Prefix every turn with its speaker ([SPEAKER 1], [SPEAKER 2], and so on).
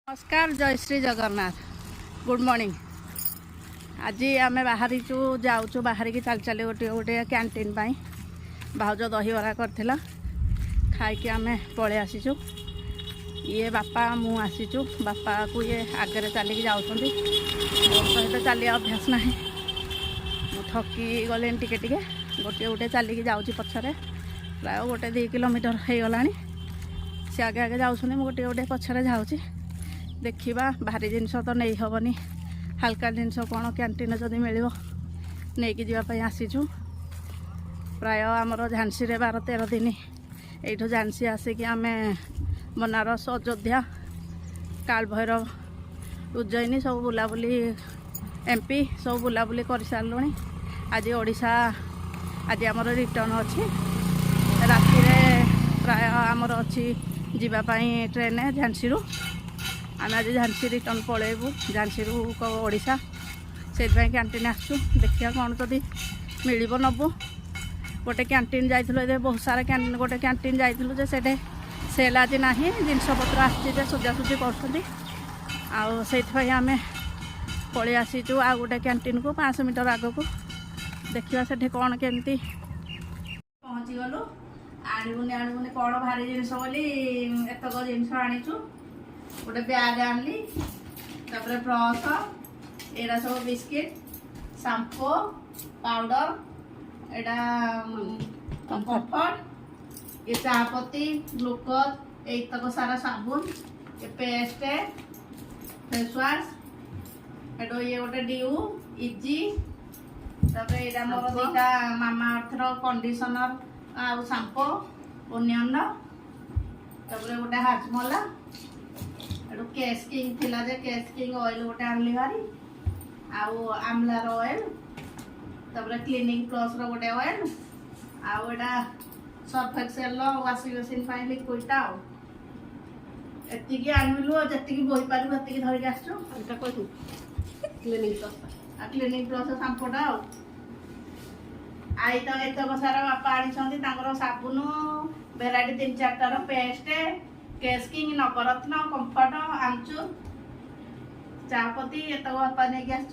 [SPEAKER 1] नमस्कार जय Shri Jagannath good morning. आज आम बाहरी जाऊँ बाहर की चल चल गोटे गोटे कैंटीन भाउज दहीबरा कर खाई आम पलि आसीचु। ये बापा मु आसीचु बापा को ये आगे चलिक जाऊँ सहित चलिए अभ्यास ना थकी गले टिके टिके गोटे गोटे चलिक जाऊँ पछरे प्राय गोटे 2 किलोमीटर हो गला सी आगे आगे जाऊँ गोटे गोटे पछरे जाऊँ देखा भारी जिनस तो नहीं हेनी हाल्का जिनस कौन कैंटीन जदि मिल नहीं कि जावाई आसीचु प्राय आमर झांसी 12-13 दिन यू झांसी आसिक आम बनारस अयोध्या काल भैरव उज्जैनी सब बुलाबुली एमपी सब बुलाबुली कर सारू। आज ओडिशा आज आमर रिटर्न अच्छी राति प्राय आमर अच्छी जीवाई ट्रेन झांसी आम आज झांसी रिटर्न पलैबू झांसी ओडिशा से कैंटीन आसू देखिए कौन जदि मिल नबू गोटे कैंटीन जाइए बहुत सारा गोटे कैंटीन जाइए से सेल आज ना जिनपतर आसे सुजासुजी कर आम पलि आसीचु आ गोटे कैंटीन को 500 मीटर आग को देखा से कौन केमती पहुँची गलु आणबुनि आणबुनि कौन भारी जिनस बोली एतक जिनस आनीचु गोटे बैग आनली ब्रश एरा सब बिस्किट शैम्पू पाउडर एटा कंफर्ट ये चापत्ती ग्लूकोज एक सारा साबुन ये पेस्ट फेस वाश एटो ये गोटे ड्यू इजी ये मोर दुटा मामा अर्थर कंडीशनर आ शैम्पू ओनियन गोटे हाजमला केस किंग थिला जे केस किंग ऑयल गोटे आनली भारी आउ आमलार ऑयल क्लीनिंग प्लस रो गोटे ऑयल आउ एटा सर्फ एक्सेल वाशिंग मशीन पाई लिक्विडटा एतिकी आनलु जतिकी बोही पारू एतिकी धरिक आसछु एटा कहू क्लीनिंग प्लस शैम्पूटा आई तो एतक सारा बापा आनी साबुन भेराइटी 3-4 पेस्ट केस किंग नवरत्न कंफर्ट आमचूर चापत्ती ये बापा नहीं आस।